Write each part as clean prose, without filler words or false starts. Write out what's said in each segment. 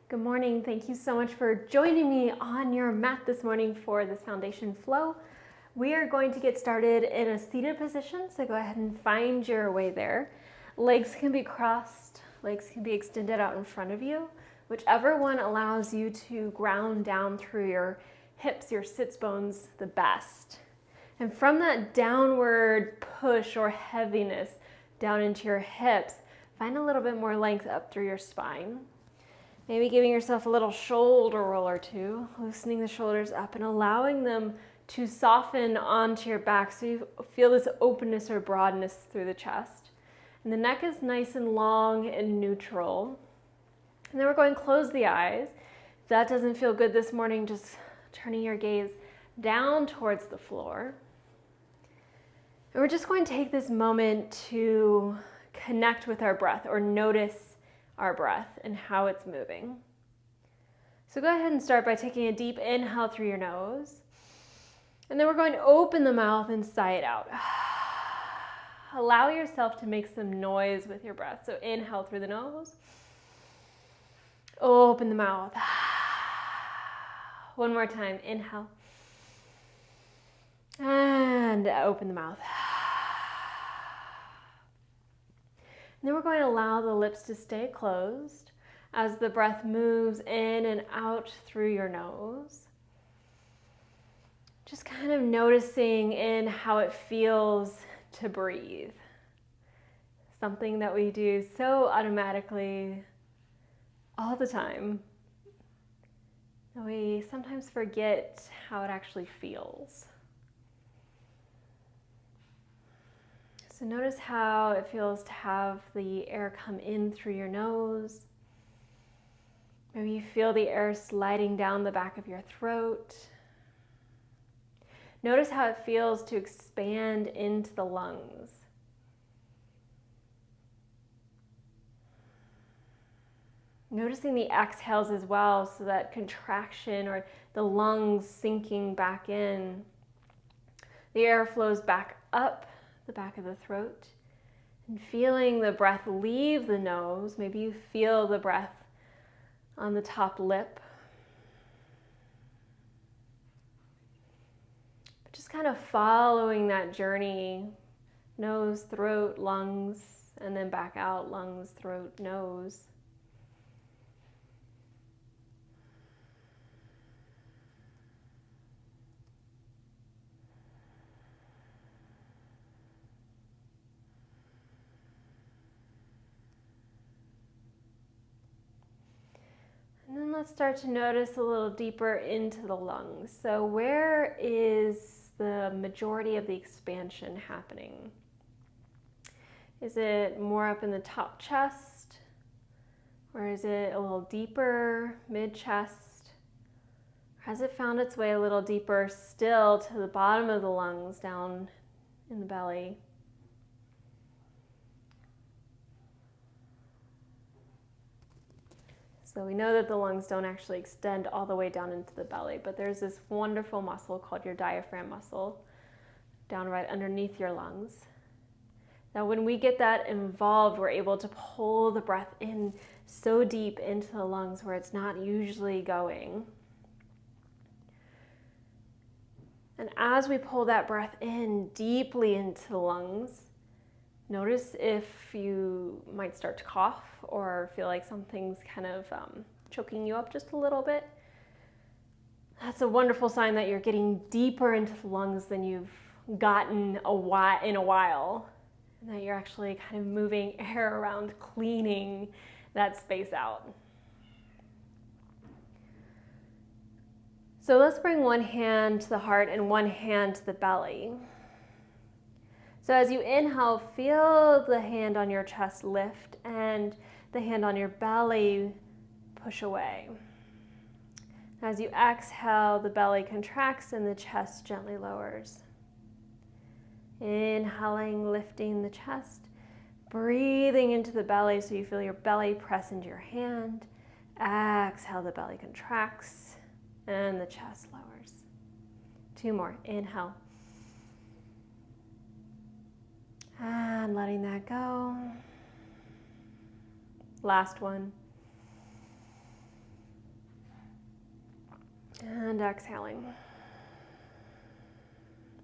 Good morning. Thank you so much for joining me on your mat this morning for this foundation flow. We are going to get started in a seated position, so go ahead and find your way there. Legs can be crossed, legs can be extended out in front of you, whichever one allows you to ground down through your hips, your sits bones the best. And from that downward push or heaviness down into your hips, find a little bit more length up through your spine. Maybe giving yourself a little shoulder roll or two, loosening the shoulders up and allowing them to soften onto your back so you feel this openness or broadness through the chest. And the neck is nice and long and neutral. And then we're going to close the eyes. If that doesn't feel good this morning, just turning your gaze down towards the floor. And we're just going to take this moment to connect with our breath or notice our breath and how it's moving. So go ahead and start by taking a deep inhale through your nose. And then we're going to open the mouth and sigh it out. Allow yourself to make some noise with your breath. So inhale through the nose. Open the mouth. One more time. Inhale. And open the mouth. And then we're going to allow the lips to stay closed as the breath moves in and out through your nose. Just kind of noticing in how it feels to breathe. Something that we do so automatically all the time that we sometimes forget how it actually feels. So notice how it feels to have the air come in through your nose. Maybe you feel the air sliding down the back of your throat. Notice how it feels to expand into the lungs. Noticing the exhales as well, so that contraction or the lungs sinking back in. The air flows back up the back of the throat, and feeling the breath leave the nose. Maybe you feel the breath on the top lip. But just kind of following that journey, nose, throat, lungs, and then back out, lungs, throat, nose. And then let's start to notice a little deeper into the lungs. So where is the majority of the expansion happening? Is it more up in the top chest? Or is it a little deeper, mid-chest? Has it found its way a little deeper still to the bottom of the lungs, down in the belly? So we know that the lungs don't actually extend all the way down into the belly, but there's this wonderful muscle called your diaphragm muscle down right underneath your lungs. Now when we get that involved, we're able to pull the breath in so deep into the lungs where it's not usually going. And as we pull that breath in deeply into the lungs, notice if you might start to cough or feel like something's kind of choking you up just a little bit. That's a wonderful sign that you're getting deeper into the lungs than you've gotten in a while, and that you're actually kind of moving air around, cleaning that space out. So let's bring one hand to the heart and one hand to the belly. So as you inhale, feel the hand on your chest lift and the hand on your belly push away. As you exhale, the belly contracts and the chest gently lowers. Inhaling, lifting the chest, breathing into the belly so you feel your belly press into your hand. Exhale, the belly contracts and the chest lowers. Two more. Inhale. And letting that go. Last one. and exhaling.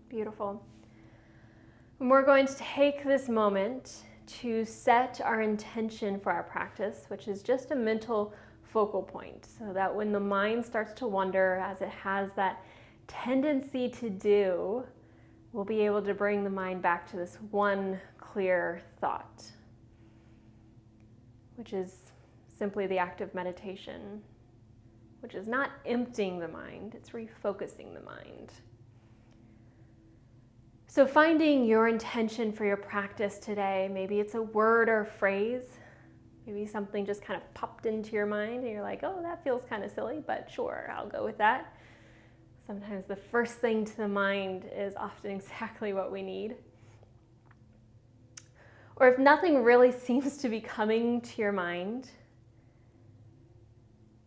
Beautiful. And we're going to take this moment to set our intention for our practice, which is just a mental focal point, so that when the mind starts to wander, as it has that tendency to do, we'll be able to bring the mind back to this one clear thought, which is simply the act of meditation, which is not emptying the mind, it's refocusing the mind. So finding your intention for your practice today, maybe it's a word or phrase, maybe something just kind of popped into your mind and you're like, oh, that feels kind of silly, but sure, I'll go with that. Sometimes the first thing to the mind is often exactly what we need. Or if nothing really seems to be coming to your mind,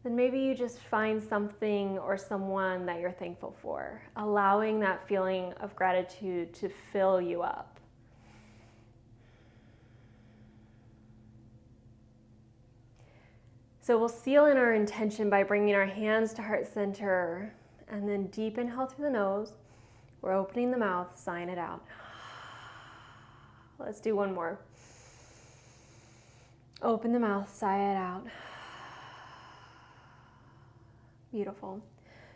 then maybe you just find something or someone that you're thankful for, allowing that feeling of gratitude to fill you up. So we'll seal in our intention by bringing our hands to heart center, and then deep inhale through the nose. We're opening the mouth, sighing it out. Let's do one more. Open the mouth, sigh it out. Beautiful.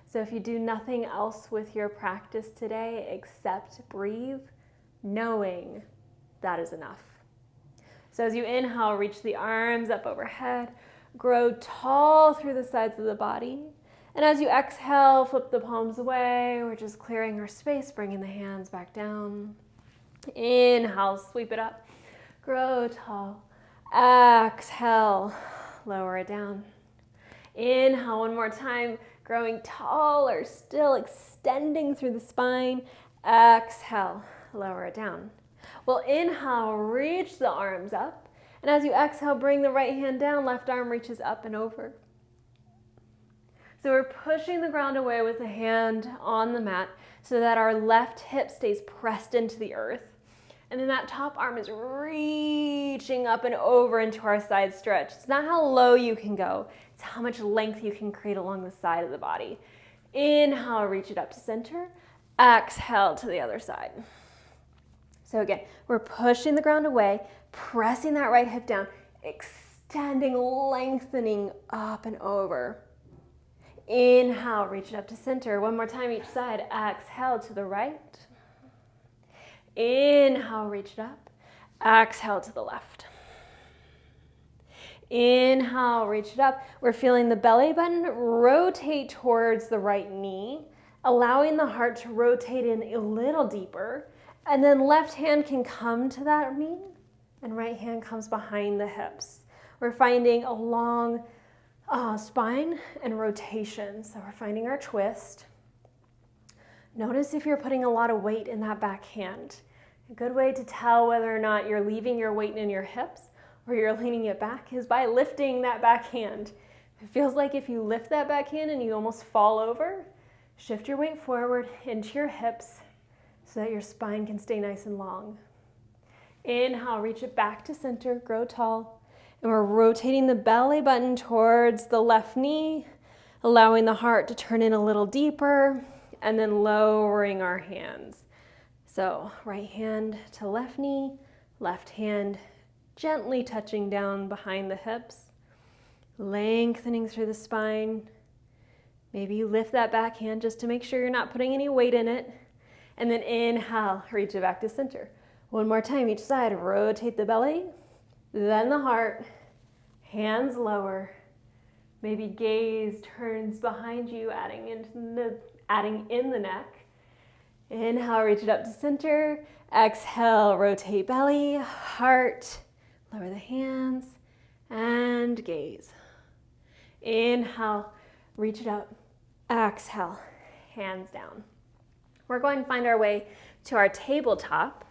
So if you do nothing else with your practice today except breathe, knowing that is enough. So as you inhale, reach the arms up overhead, grow tall through the sides of the body. And as you exhale, flip the palms away. We're just clearing our space, bringing the hands back down. Inhale, sweep it up, grow tall. Exhale, lower it down. Inhale one more time, growing taller, still extending through the spine. Exhale, lower it down. Well, inhale, reach the arms up. And as you exhale, bring the right hand down, left arm reaches up and over. So we're pushing the ground away with the hand on the mat so that our left hip stays pressed into the earth. And then that top arm is reaching up and over into our side stretch. It's not how low you can go, it's how much length you can create along the side of the body. Inhale, reach it up to center. Exhale to the other side. So again, we're pushing the ground away, pressing that right hip down, extending, lengthening up and over. Inhale, reach it up to center. One more time each side. Exhale to the right. Inhale, reach it up. Exhale to the left. Inhale, reach it up. We're feeling the belly button rotate towards the right knee, allowing the heart to rotate in a little deeper. And then left hand can come to that knee and right hand comes behind the hips. We're finding a long spine and rotation. So we're finding our twist. Notice if you're putting a lot of weight in that back hand. A good way to tell whether or not you're leaving your weight in your hips or you're leaning it back is by lifting that back hand. It feels like if you lift that back hand and you almost fall over, shift your weight forward into your hips so that your spine can stay nice and long. Inhale, reach it back to center, grow tall. And we're rotating the belly button towards the left knee, allowing the heart to turn in a little deeper, and then lowering our hands. So right hand to left knee, left hand gently touching down behind the hips, lengthening through the spine. Maybe you lift that back hand just to make sure you're not putting any weight in it. And then inhale, reach it back to center. One more time each side, rotate the belly, then the heart, hands lower. Maybe gaze turns behind you, adding in the neck. Inhale, reach it up to center. Exhale, rotate belly, heart, lower the hands, and gaze. Inhale, reach it up. Exhale, hands down. We're going to find our way to our tabletop.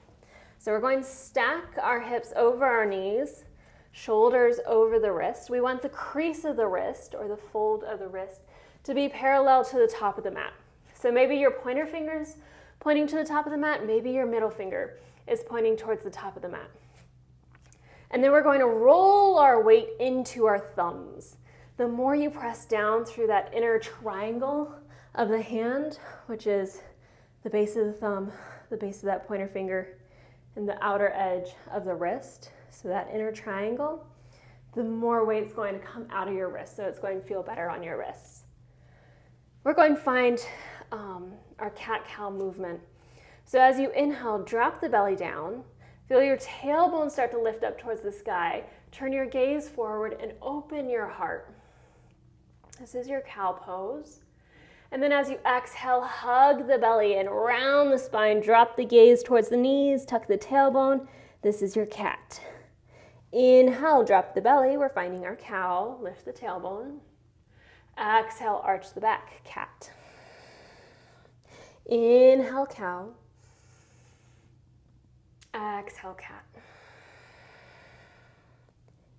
So we're going to stack our hips over our knees, shoulders over the wrist. We want the crease of the wrist or the fold of the wrist to be parallel to the top of the mat. So maybe your pointer finger's pointing to the top of the mat, maybe your middle finger is pointing towards the top of the mat. And then we're going to roll our weight into our thumbs. The more you press down through that inner triangle of the hand, which is the base of the thumb, the base of that pointer finger, and the outer edge of the wrist. So that inner triangle, the more weight's going to come out of your wrist, so it's going to feel better on your wrists. We're going to find our cat-cow movement. So as you inhale, drop the belly down, feel your tailbone start to lift up towards the sky, turn your gaze forward and open your heart. This is your cow pose. And then as you exhale, hug the belly and round the spine, drop the gaze towards the knees, tuck the tailbone. This is your cat. Inhale, drop the belly, we're finding our cow, lift the tailbone. Exhale, arch the back, cat. Inhale, cow. Exhale, cat.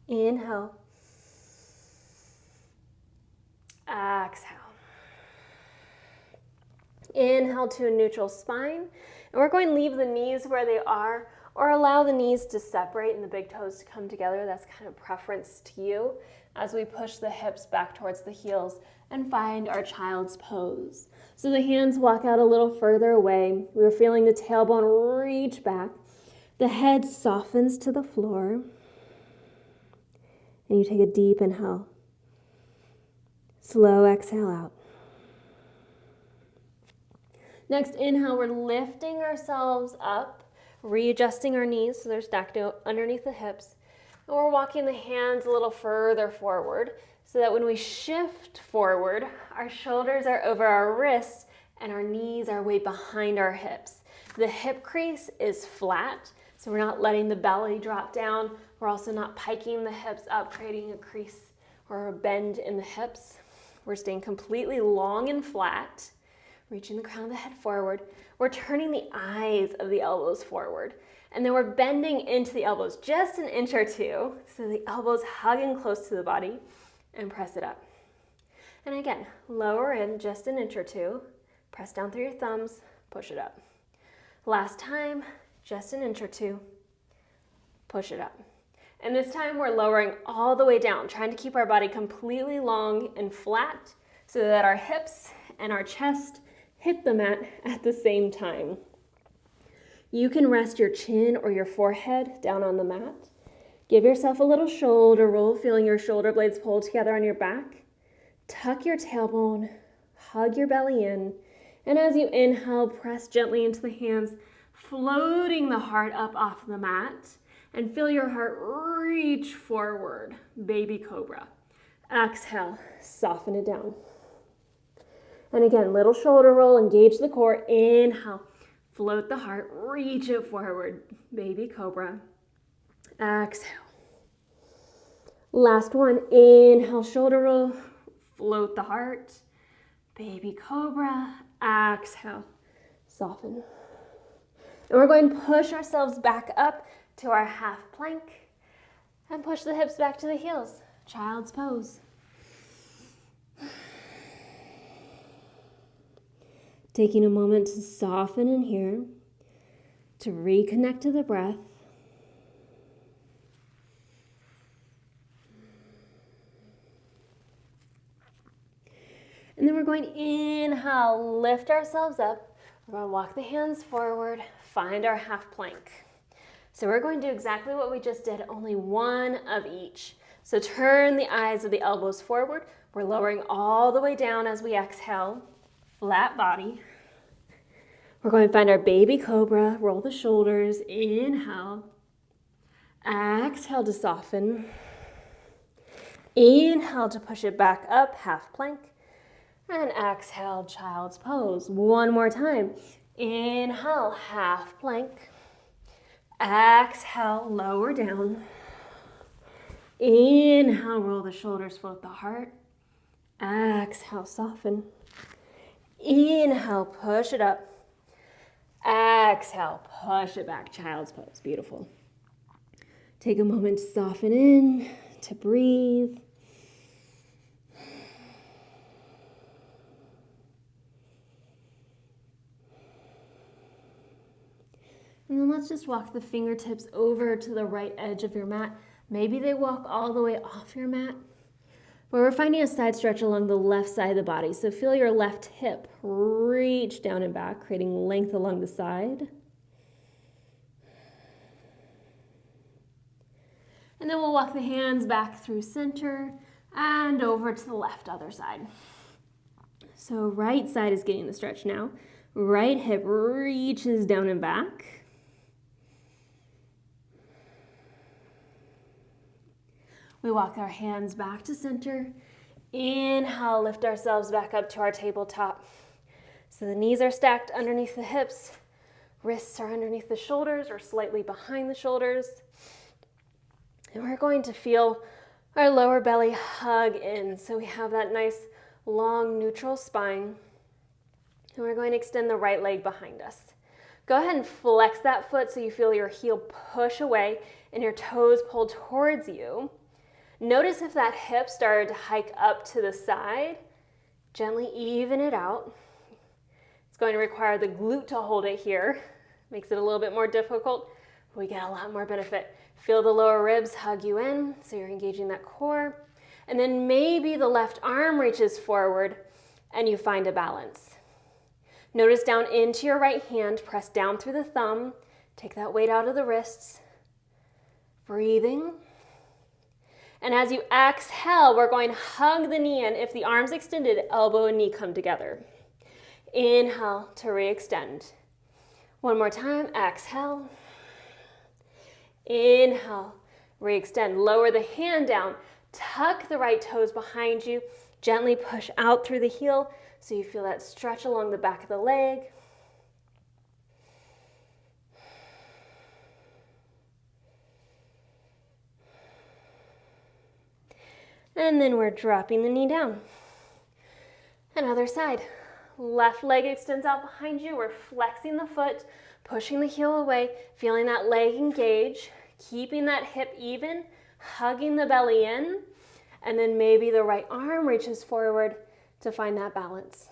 Inhale. Exhale. Inhale to a neutral spine. And we're going to leave the knees where they are or allow the knees to separate and the big toes to come together. That's kind of preference to you as we push the hips back towards the heels and find our child's pose. So the hands walk out a little further away. We're feeling the tailbone reach back. The head softens to the floor. And you take a deep inhale. Slow exhale out. Next inhale, we're lifting ourselves up, readjusting our knees so they're stacked underneath the hips. And we're walking the hands a little further forward so that when we shift forward, our shoulders are over our wrists and our knees are way behind our hips. The hip crease is flat, so we're not letting the belly drop down. We're also not piking the hips up, creating a crease or a bend in the hips. We're staying completely long and flat, reaching the crown of the head forward. We're turning the eyes of the elbows forward. And then we're bending into the elbows just an inch or two, so the elbows hugging close to the body, and press it up. And again, lower in just an inch or two, press down through your thumbs, push it up. Last time, just an inch or two, push it up. And this time we're lowering all the way down, trying to keep our body completely long and flat so that our hips and our chest hit the mat at the same time. You can rest your chin or your forehead down on the mat. Give yourself a little shoulder roll, feeling your shoulder blades pull together on your back. Tuck your tailbone, hug your belly in, and as you inhale, press gently into the hands, floating the heart up off the mat, and feel your heart reach forward, baby cobra. Exhale, soften it down. And again, little shoulder roll, engage the core, inhale. Float the heart, reach it forward, baby cobra. Exhale. Last one, inhale, shoulder roll, float the heart, baby cobra. Exhale, soften. And we're going to push ourselves back up to our half plank and push the hips back to the heels, child's pose. Taking a moment to soften in here, to reconnect to the breath. And then we're going to inhale, lift ourselves up. We're going to walk the hands forward, find our half plank. So we're going to do exactly what we just did, only one of each. So turn the eyes of the elbows forward. We're lowering all the way down as we exhale. Flat body. We're going to find our baby cobra, roll the shoulders, inhale. Exhale to soften. Inhale to push it back up, half plank. And exhale, child's pose. One more time. Inhale, half plank. Exhale, lower down. Inhale, roll the shoulders, float the heart. Exhale, soften. Inhale, push it up. Exhale, push it back, child's pose. Beautiful. Take a moment to soften in, to breathe. And then let's just walk the fingertips over to the right edge of your mat. Maybe they walk all the way off your mat. where we're finding a side stretch along the left side of the body. So feel your left hip reach down and back, creating length along the side. And then we'll walk the hands back through center and over to the left other side. So right side is getting the stretch now. Right hip reaches down and back. We walk our hands back to center. Inhale, lift ourselves back up to our tabletop. So the knees are stacked underneath the hips. Wrists are underneath the shoulders or slightly behind the shoulders. And we're going to feel our lower belly hug in. So we have that nice long neutral spine. And we're going to extend the right leg behind us. Go ahead and flex that foot so you feel your heel push away and your toes pull towards you. Notice if that hip started to hike up to the side. Gently even it out. It's going to require the glute to hold it here. Makes it a little bit more difficult, but we get a lot more benefit. Feel the lower ribs hug you in, so you're engaging that core. And then maybe the left arm reaches forward and you find a balance. Notice down into your right hand, press down through the thumb, take that weight out of the wrists. Breathing. And as you exhale, we're going to hug the knee in. If the arm's extended, elbow and knee come together. Inhale to re-extend. One more time, exhale. Inhale, re-extend. Lower the hand down. Tuck the right toes behind you. Gently push out through the heel so you feel that stretch along the back of the leg. And then we're dropping the knee down. And other side. Left leg extends out behind you. We're flexing the foot, pushing the heel away, feeling that leg engage, keeping that hip even, hugging the belly in, and then maybe the right arm reaches forward to find that balance.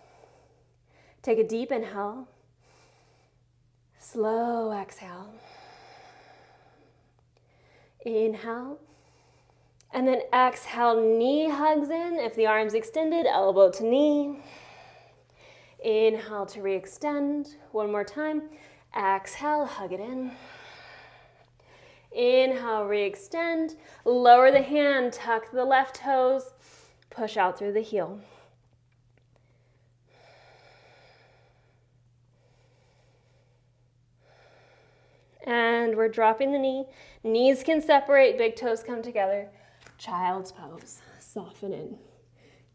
Take a deep inhale. Slow exhale. Inhale. And then exhale, knee hugs in. If the arm's extended, elbow to knee. Inhale to re-extend. One more time. Exhale, hug it in. Inhale, re-extend. Lower the hand, tuck the left toes, push out through the heel. And we're dropping the knee. Knees can separate, big toes come together. Child's pose. Soften in.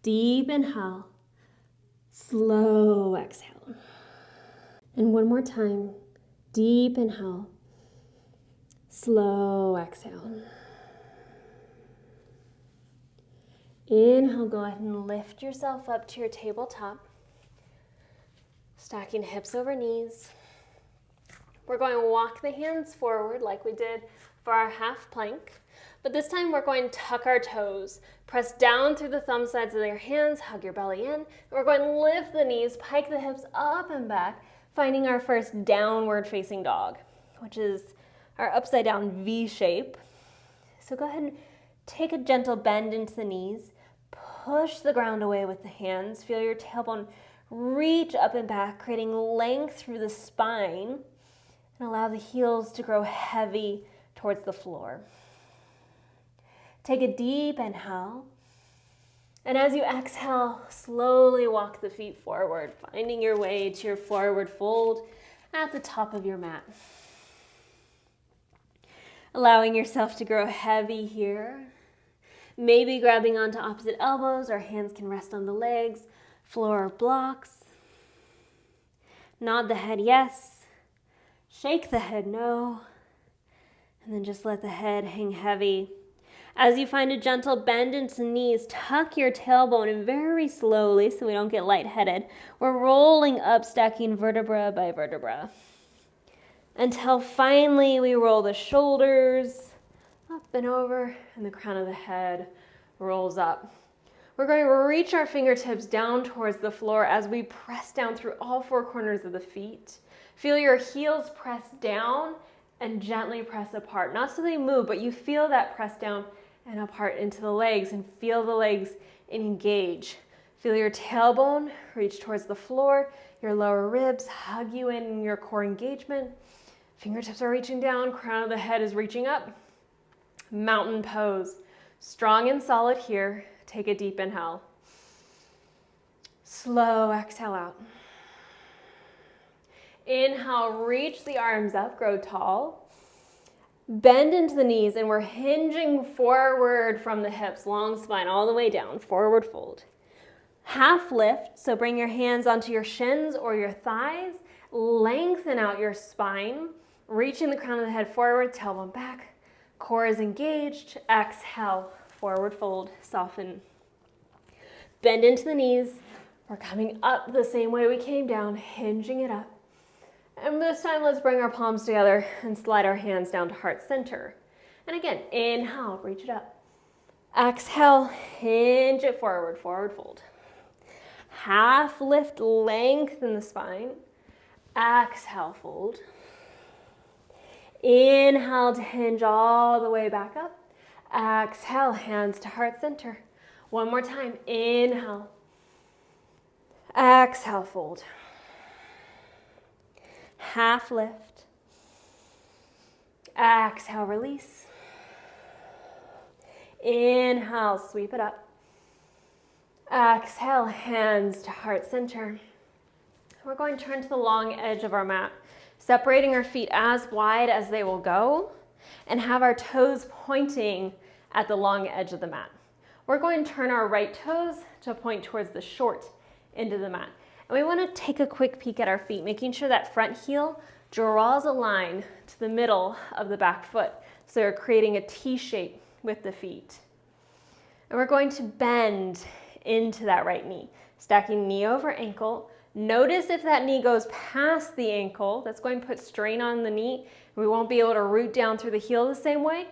Deep inhale. Slow exhale. And one more time. Deep inhale. Slow exhale. Inhale, go ahead and lift yourself up to your tabletop. Stacking hips over knees. We're going to walk the hands forward like we did for our half plank. But this time we're going to tuck our toes. Press down through the thumb sides of your hands, hug your belly in. And we're going to lift the knees, pike the hips up and back, finding our first downward facing dog, which is our upside down V shape. So go ahead and take a gentle bend into the knees. Push the ground away with the hands. Feel your tailbone reach up and back, creating length through the spine. And allow the heels to grow heavy towards the floor. Take a deep inhale. And as you exhale, slowly walk the feet forward, finding your way to your forward fold at the top of your mat. Allowing yourself to grow heavy here. Maybe grabbing onto opposite elbows, or hands can rest on the legs, floor blocks. Nod the head yes. Shake the head no. And then just let the head hang heavy. As you find a gentle bend into knees, tuck your tailbone in very slowly so we don't get lightheaded. We're rolling up, stacking vertebra by vertebra. Until finally we roll the shoulders up and over and the crown of the head rolls up. We're going to reach our fingertips down towards the floor as we press down through all four corners of the feet. Feel your heels press down and gently press apart. Not so they move, but you feel that press down and apart into the legs, and feel the legs engage. Feel your tailbone reach towards the floor, your lower ribs hug you in your core engagement. Fingertips are reaching down, crown of the head is reaching up. Mountain pose. Strong and solid here. Take a deep inhale. Slow exhale out. Inhale, reach the arms up, grow tall. Bend into the knees, and we're hinging forward from the hips, long spine all the way down, forward fold. Half lift, so bring your hands onto your shins or your thighs. Lengthen out your spine, reaching the crown of the head forward, tailbone back. Core is engaged. Exhale, forward fold, soften. Bend into the knees. We're coming up the same way we came down, hinging it up. And this time, let's bring our palms together and slide our hands down to heart center. And again, inhale, reach it up. Exhale, hinge it forward, forward fold. Half lift, lengthen the spine. Exhale, fold. Inhale to hinge all the way back up. Exhale, hands to heart center. One more time, inhale. Exhale, fold. Half lift. Exhale, release. Inhale, sweep it up. Exhale, hands to heart center. We're going to turn to the long edge of our mat, separating our feet as wide as they will go, and have our toes pointing at the long edge of the mat. We're going to turn our right toes to point towards the short end of the mat. And we want to take a quick peek at our feet, making sure that front heel draws a line to the middle of the back foot. So you're creating a T shape with the feet. And we're going to bend into that right knee, stacking knee over ankle. Notice if that knee goes past the ankle, that's going to put strain on the knee. We won't be able to root down through the heel the same way.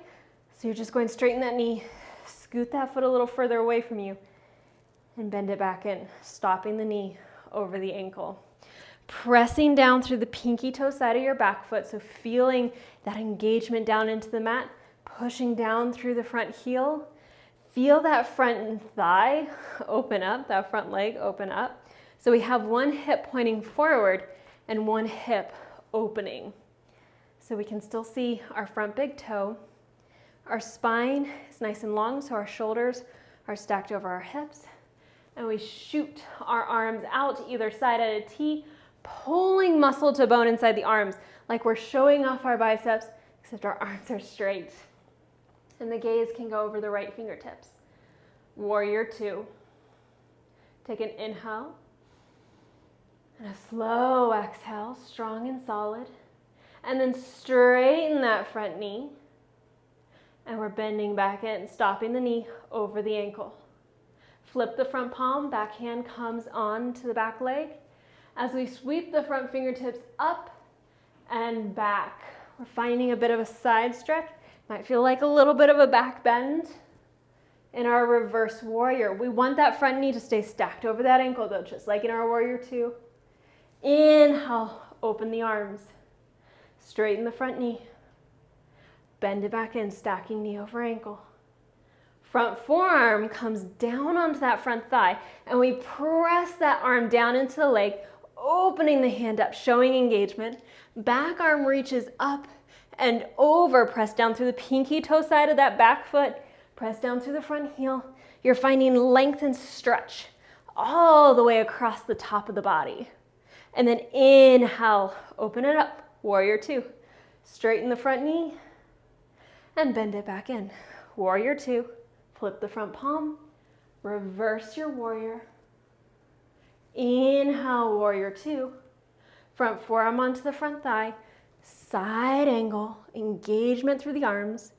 So you're just going to straighten that knee, scoot that foot a little further away from you, and bend it back in, stopping the knee over the ankle. Pressing down through the pinky toe side of your back foot, so feeling that engagement down into the mat, pushing down through the front heel. Feel that front thigh open up, that front leg open up. So we have one hip pointing forward and one hip opening. So we can still see our front big toe. Our spine is nice and long, so our shoulders are stacked over our hips. And we shoot our arms out to either side at a T, pulling muscle to bone inside the arms, like we're showing off our biceps, except our arms are straight. And the gaze can go over the right fingertips. Warrior two. Take an inhale and a slow exhale, strong and solid. And then straighten that front knee. And we're bending back in, stopping the knee over the ankle. Flip the front palm, back hand comes on to the back leg. As we sweep the front fingertips up and back, we're finding a bit of a side stretch. Might feel like a little bit of a back bend in our reverse warrior. We want that front knee to stay stacked over that ankle though, just like in our warrior two. Inhale, open the arms. Straighten the front knee. Bend it back in, stacking knee over ankle. Front forearm comes down onto that front thigh, and we press that arm down into the leg, opening the hand up, showing engagement. Back arm reaches up and over, press down through the pinky toe side of that back foot, press down through the front heel. You're finding length and stretch all the way across the top of the body. And then inhale, open it up, warrior two. Straighten the front knee and bend it back in. Warrior two, flip the front palm, reverse your warrior. Inhale, warrior two. Front forearm onto the front thigh, side angle, engagement through the arms.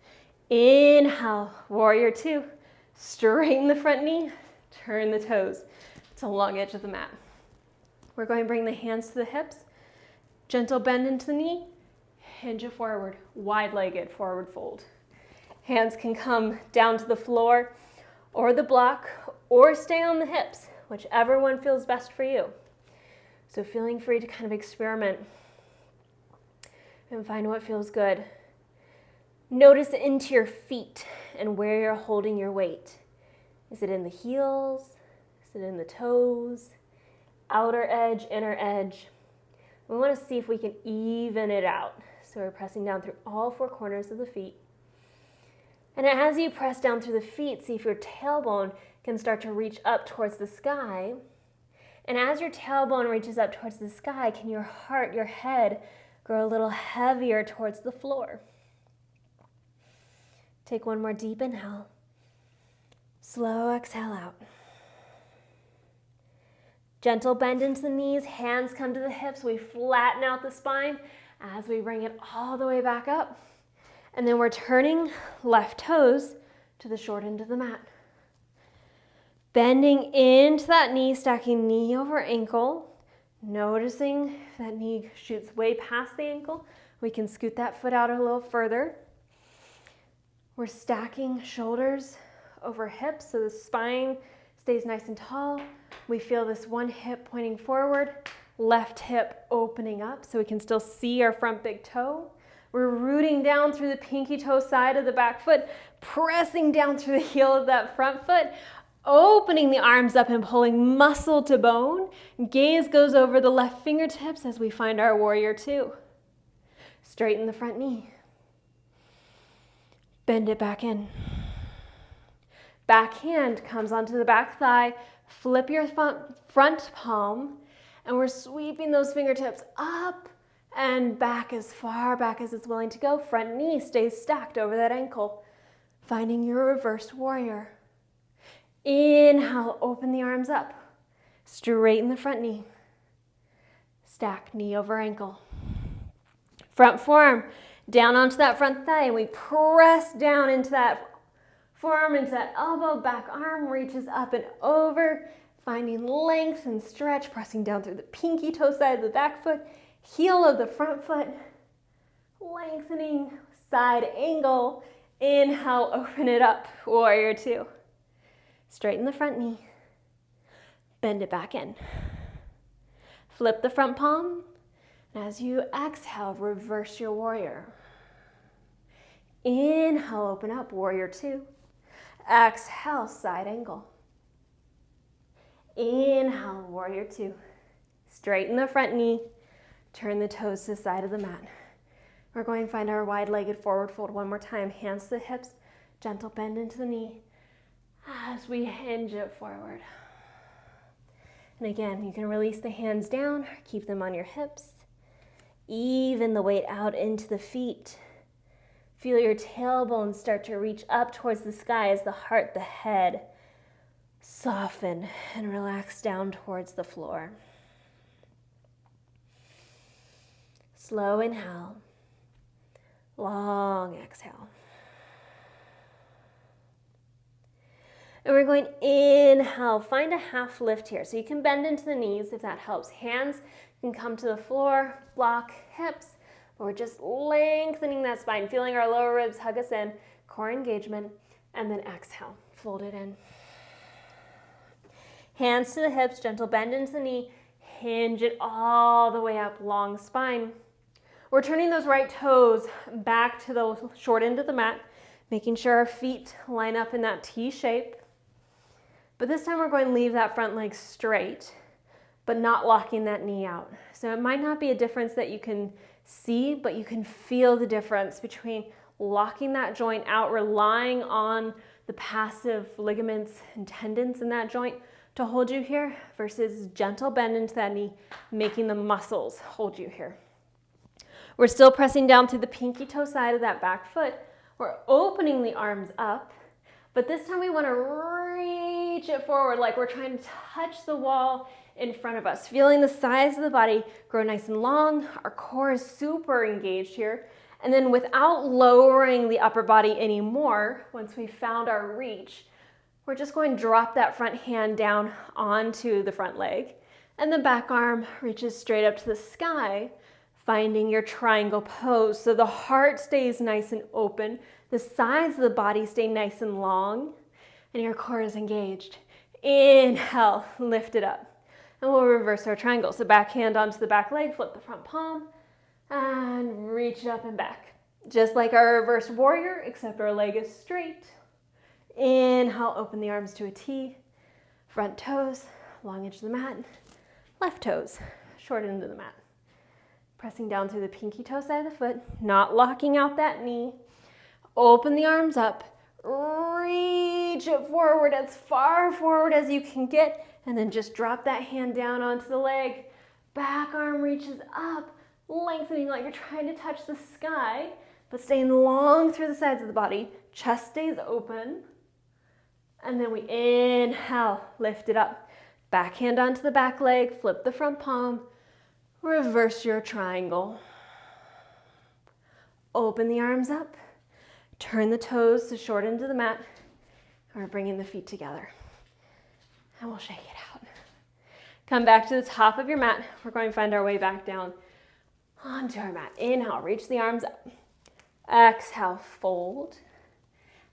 Inhale, warrior two. Straighten the front knee, turn the toes to the long edge of the mat. We're going to bring the hands to the hips, gentle bend into the knee, hinge it forward, wide-legged forward fold. Hands can come down to the floor or the block or stay on the hips, whichever one feels best for you. So feeling free to kind of experiment and find what feels good. Notice into your feet and where you're holding your weight. Is it in the heels? Is it in the toes? Outer edge, inner edge? We want to see if we can even it out. So we're pressing down through all four corners of the feet. And as you press down through the feet, see if your tailbone can start to reach up towards the sky. And as your tailbone reaches up towards the sky, can your heart, your head, grow a little heavier towards the floor? Take one more deep inhale. Slow exhale out. Gentle bend into the knees, hands come to the hips. We flatten out the spine as we bring it all the way back up. And then we're turning left toes to the short end of the mat. Bending into that knee, stacking knee over ankle. Noticing if that knee shoots way past the ankle, we can scoot that foot out a little further. We're stacking shoulders over hips so the spine stays nice and tall. We feel this one hip pointing forward, left hip opening up so we can still see our front big toe. We're rooting down through the pinky toe side of the back foot, pressing down through the heel of that front foot, opening the arms up and pulling muscle to bone. Gaze goes over the left fingertips as we find our warrior two. Straighten the front knee. Bend it back in. Back hand comes onto the back thigh. Flip your front palm, and we're sweeping those fingertips up and back as far back as it's willing to go. Front knee stays stacked over that ankle. Finding your reversed warrior. Inhale, open the arms up. Straighten the front knee. Stack knee over ankle. Front forearm down onto that front thigh, and we press down into that forearm, into that elbow. Back arm reaches up and over, finding length and stretch, pressing down through the pinky toe side of the back foot, heel of the front foot, lengthening side angle. Inhale, open it up, warrior two. Straighten the front knee, bend it back in. Flip the front palm, and as you exhale, reverse your warrior. Inhale, open up, warrior two. Exhale, side angle. Inhale, warrior two. Straighten the front knee, turn the toes to the side of the mat. We're going to find our wide-legged forward fold one more time. Hands to the hips, gentle bend into the knee as we hinge it forward. And again, you can release the hands down, keep them on your hips. Even the weight out into the feet. Feel your tailbone start to reach up towards the sky as the heart, the head soften and relax down towards the floor. Slow inhale, long exhale. And we're going inhale, find a half lift here. So you can bend into the knees if that helps. Hands can come to the floor, block hips, but we're just lengthening that spine, feeling our lower ribs hug us in, core engagement, and then exhale, fold it in. Hands to the hips, gentle bend into the knee, hinge it all the way up, long spine. We're turning those right toes back to the short end of the mat, making sure our feet line up in that T shape. But this time we're going to leave that front leg straight, but not locking that knee out. So it might not be a difference that you can see, but you can feel the difference between locking that joint out, relying on the passive ligaments and tendons in that joint to hold you here, versus gentle bend into that knee, making the muscles hold you here. We're still pressing down through the pinky toe side of that back foot. We're opening the arms up, but this time we want to reach it forward like we're trying to touch the wall in front of us, feeling the sides of the body grow nice and long. Our core is super engaged here. And then without lowering the upper body anymore, once we found our reach, we're just going to drop that front hand down onto the front leg. And the back arm reaches straight up to the sky, finding your triangle pose. So the heart stays nice and open, the sides of the body stay nice and long, and your core is engaged. Inhale, lift it up. And we'll reverse our triangle. So back hand onto the back leg, flip the front palm, and reach it up and back. Just like our reverse warrior, except our leg is straight. Inhale, open the arms to a T. Front toes, long edge of the mat. Left toes, short end of the mat. Pressing down through the pinky toe side of the foot, not locking out that knee. Open the arms up. Reach it forward as far forward as you can get, and then just drop that hand down onto the leg. Back arm reaches up, lengthening like you're trying to touch the sky, but staying long through the sides of the body. Chest stays open. And then we inhale, lift it up. Back hand onto the back leg, flip the front palm, reverse your triangle. Open the arms up. Turn the toes to short into the mat. We're bringing the feet together. And we'll shake it out. Come back to the top of your mat. We're going to find our way back down onto our mat. Inhale, reach the arms up. Exhale, fold.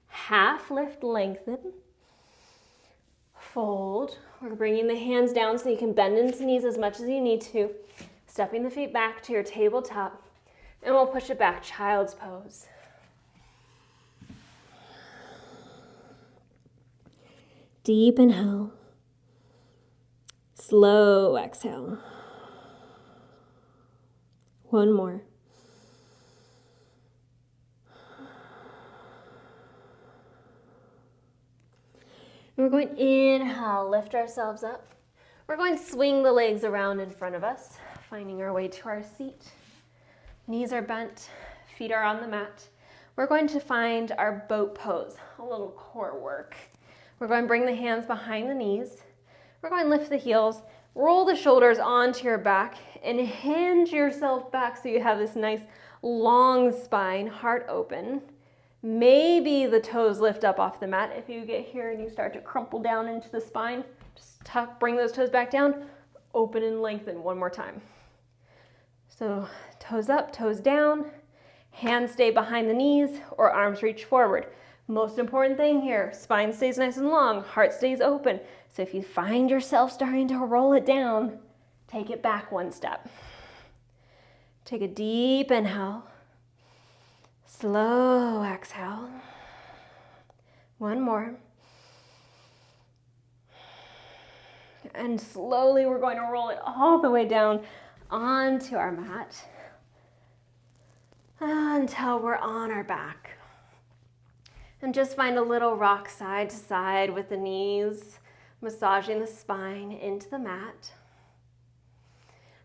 Half lift, lengthen. Fold. We're bringing the hands down so you can bend into knees as much as you need to. Stepping the feet back to your tabletop. And we'll push it back, child's pose. Deep inhale. Slow exhale. One more. And we're going to inhale, lift ourselves up. We're going to swing the legs around in front of us, finding our way to our seat. Knees are bent, feet are on the mat. We're going to find our boat pose, a little core work. We're going to bring the hands behind the knees. We're going to lift the heels, roll the shoulders onto your back, and hinge yourself back so you have this nice long spine, heart open. Maybe the toes lift up off the mat. If you get here and you start to crumple down into the spine, just tuck, bring those toes back down, open and lengthen one more time. So toes up, toes down, hands stay behind the knees or arms reach forward. Most important thing here, spine stays nice and long, heart stays open. So if you find yourself starting to roll it down, take it back one step. Take a deep inhale. Slow exhale. One more. And slowly we're going to roll it all the way down onto our mat until we're on our back. And just find a little rock side to side with the knees, massaging the spine into the mat.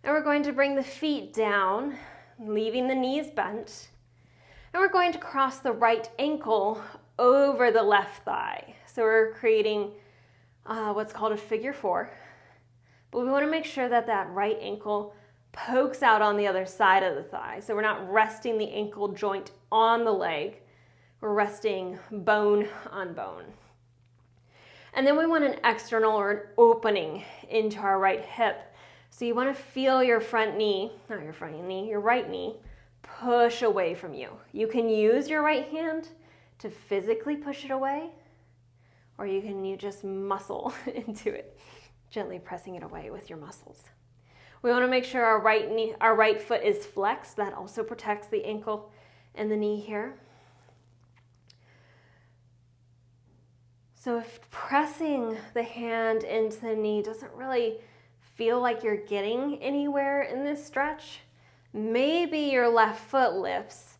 And we're going to bring the feet down, leaving the knees bent. And we're going to cross the right ankle over the left thigh. So we're creating what's called a figure four. But we want to make sure that that right ankle pokes out on the other side of the thigh. So we're not resting the ankle joint on the leg. We're resting bone on bone. And then we want an external or an opening into our right hip. So you want to feel your front knee, not your front knee, your right knee, push away from you. You can use your right hand to physically push it away, or you just muscle into it, gently pressing it away with your muscles. We want to make sure our right foot is flexed. That also protects the ankle and the knee here. So if pressing the hand into the knee doesn't really feel like you're getting anywhere in this stretch, maybe your left foot lifts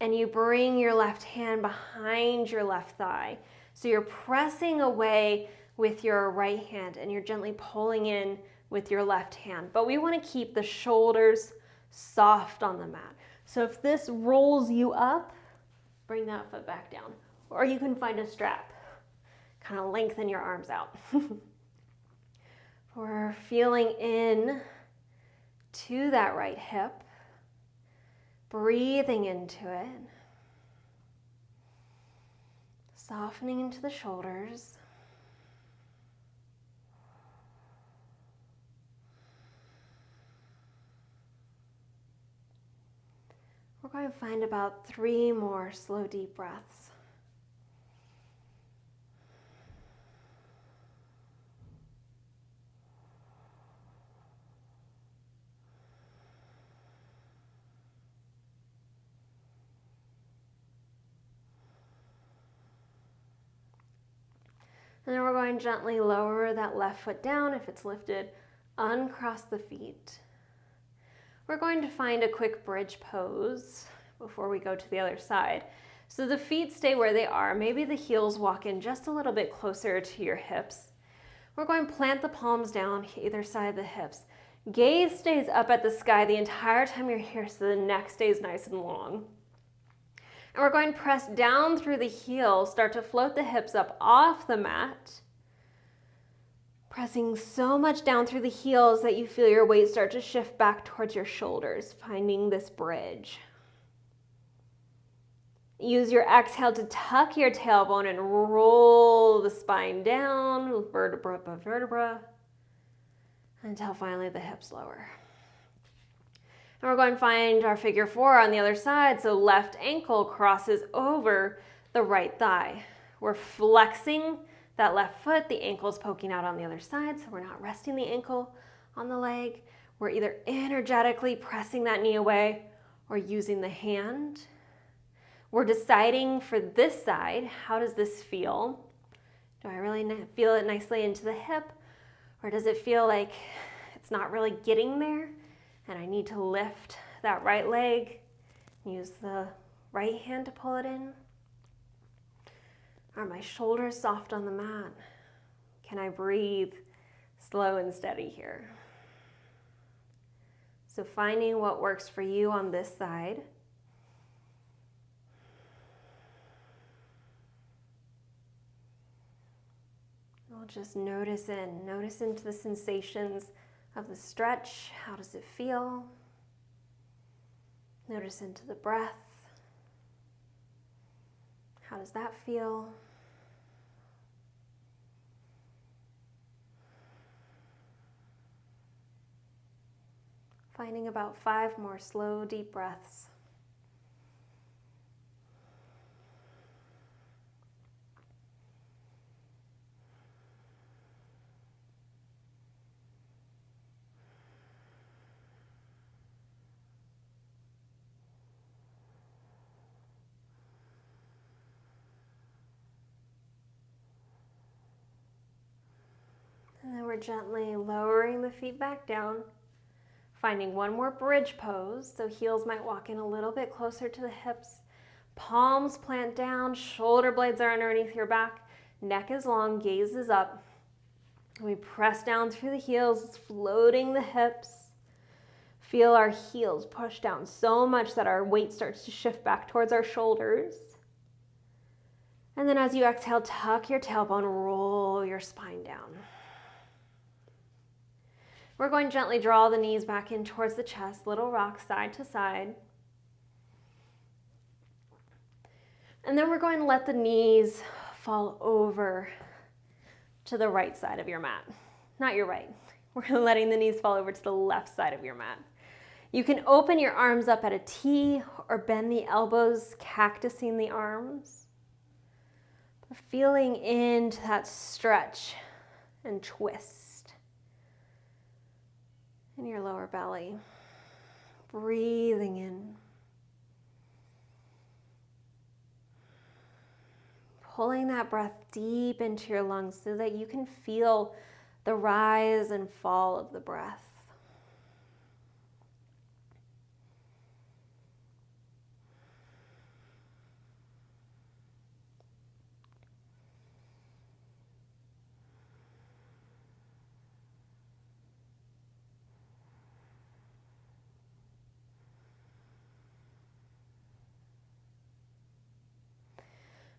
and you bring your left hand behind your left thigh. So you're pressing away with your right hand and you're gently pulling in with your left hand. But we want to keep the shoulders soft on the mat. So if this rolls you up, bring that foot back down. Or you can find a strap. Kind of lengthen your arms out. We're feeling in to that right hip, breathing into it, softening into the shoulders. We're going to find about 3 more slow, deep breaths. And then we're going to gently lower that left foot down. If it's lifted, uncross the feet. We're going to find a quick bridge pose before we go to the other side. So the feet stay where they are. Maybe the heels walk in just a little bit closer to your hips. We're going to plant the palms down either side of the hips. Gaze stays up at the sky the entire time you're here, so the neck stays nice and long. And we're going to press down through the heels, start to float the hips up off the mat. Pressing so much down through the heels that you feel your weight start to shift back towards your shoulders, finding this bridge. Use your exhale to tuck your tailbone and roll the spine down, vertebra above vertebra, until finally the hips lower. And we're going to find our figure 4 on the other side, so left ankle crosses over the right thigh. We're flexing that left foot, the ankle's poking out on the other side, so we're not resting the ankle on the leg. We're either energetically pressing that knee away or using the hand. We're deciding for this side, how does this feel? Do I really feel it nicely into the hip, or does it feel like it's not really getting there and I need to lift that right leg, use the right hand to pull it in? Are my shoulders soft on the mat? Can I breathe slow and steady here? So finding what works for you on this side. We'll just notice into the sensations of the stretch. How does it feel? Notice into the breath. How does that feel? Finding about 5 more slow, deep breaths. And then we're gently lowering the feet back down, finding one more bridge pose. So heels might walk in a little bit closer to the hips. Palms plant down, shoulder blades are underneath your back. Neck is long, gaze is up. We press down through the heels, floating the hips. Feel our heels push down so much that our weight starts to shift back towards our shoulders. And then as you exhale, tuck your tailbone, roll your spine down. We're going to gently draw the knees back in towards the chest, little rock side to side. And then we're going to let the knees fall over to the right side of your mat. Not your right. We're letting the knees fall over to the left side of your mat. You can open your arms up at a T or bend the elbows, cactusing the arms. Feeling into that stretch and twist in your lower belly. Breathing in. Pulling that breath deep into your lungs so that you can feel the rise and fall of the breath.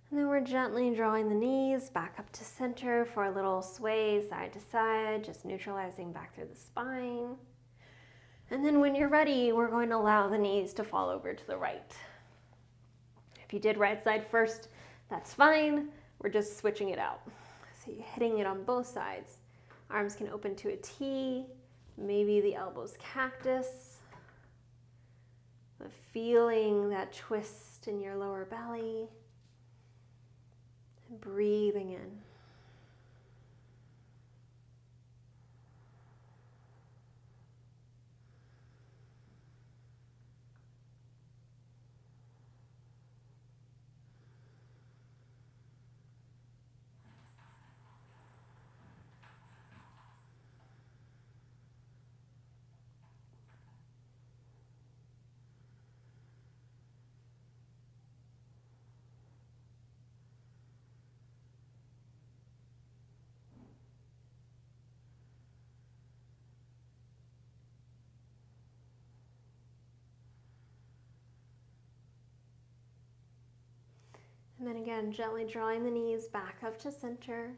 And then we're gently drawing the knees back up to center for a little sway side to side, just neutralizing back through the spine. And then when you're ready, we're going to allow the knees to fall over to the right. If you did right side first, that's fine. We're just switching it out. So you're hitting it on both sides. Arms can open to a T, maybe the elbows cactus. But feeling that twist in your lower belly. And breathing in. And then again, gently drawing the knees back up to center.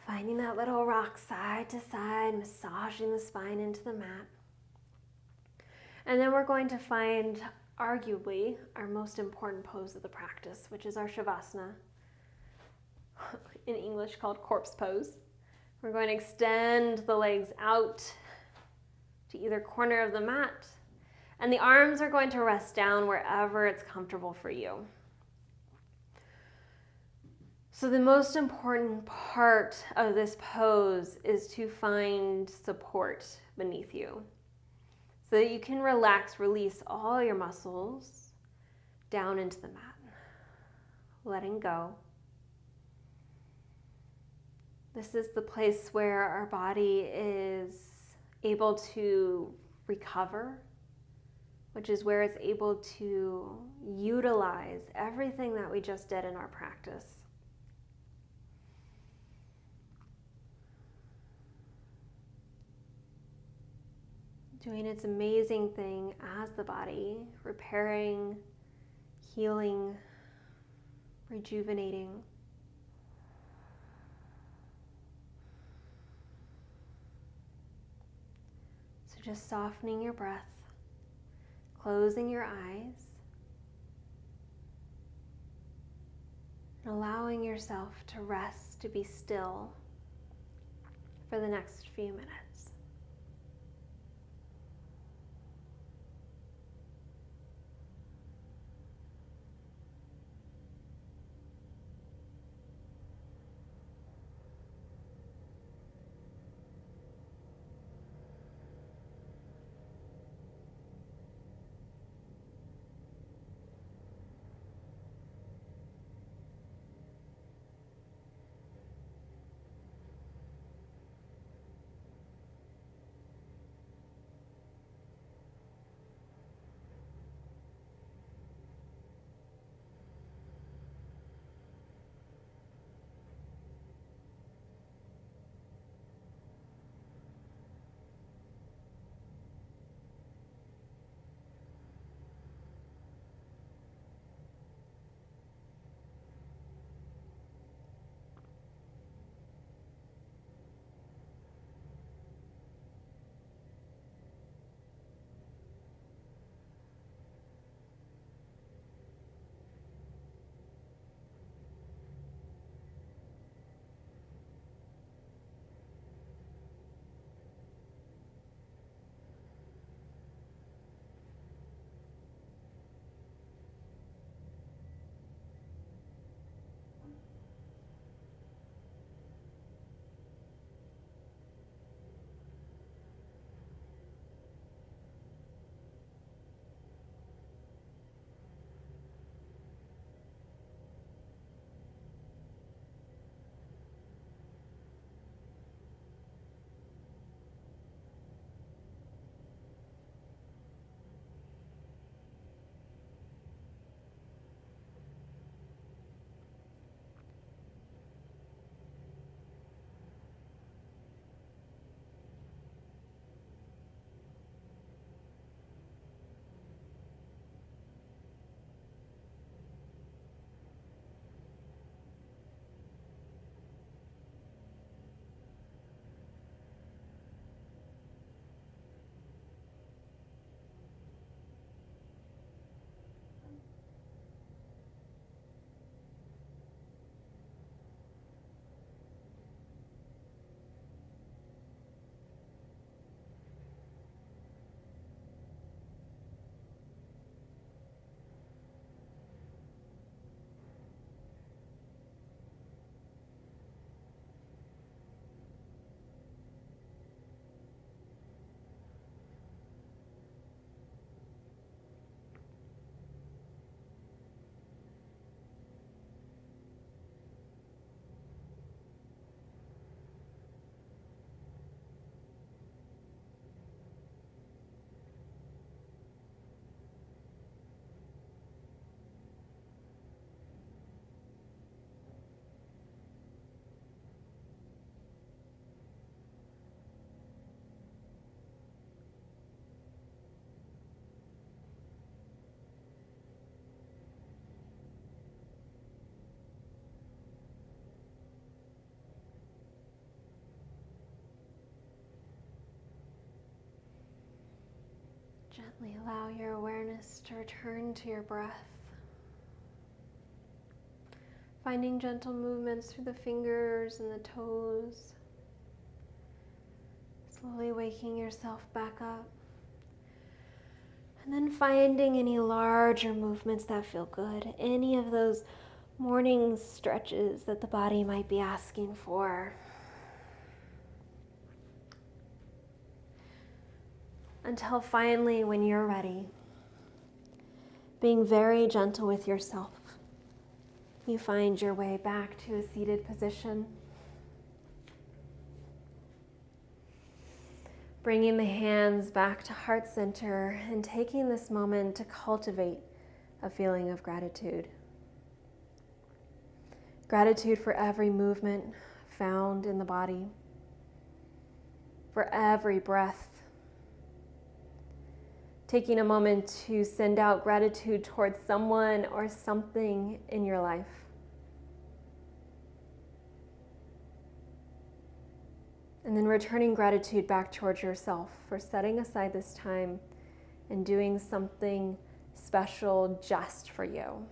Finding that little rock side to side, massaging the spine into the mat. And then we're going to find arguably our most important pose of the practice, which is our Shavasana, in English called corpse pose. We're going to extend the legs out to either corner of the mat, and the arms are going to rest down wherever it's comfortable for you. So the most important part of this pose is to find support beneath you so that you can relax, release all your muscles down into the mat, letting go. This is the place where our body is able to recover, which is where it's able to utilize everything that we just did in our practice. Doing its amazing thing as the body, repairing, healing, rejuvenating. So just softening your breath, closing your eyes, and allowing yourself to rest, to be still for the next few minutes. Gently allow your awareness to return to your breath. Finding gentle movements through the fingers and the toes. Slowly waking yourself back up. And then finding any larger movements that feel good. Any of those morning stretches that the body might be asking for. Until finally, when you're ready, being very gentle with yourself, you find your way back to a seated position. Bringing the hands back to heart center and taking this moment to cultivate a feeling of gratitude. Gratitude for every movement found in the body, for every breath. Taking a moment to send out gratitude towards someone or something in your life. And then returning gratitude back towards yourself for setting aside this time and doing something special just for you.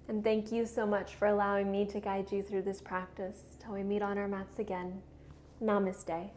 And thank you so much for allowing me to guide you through this practice. Till we meet on our mats again. Namaste.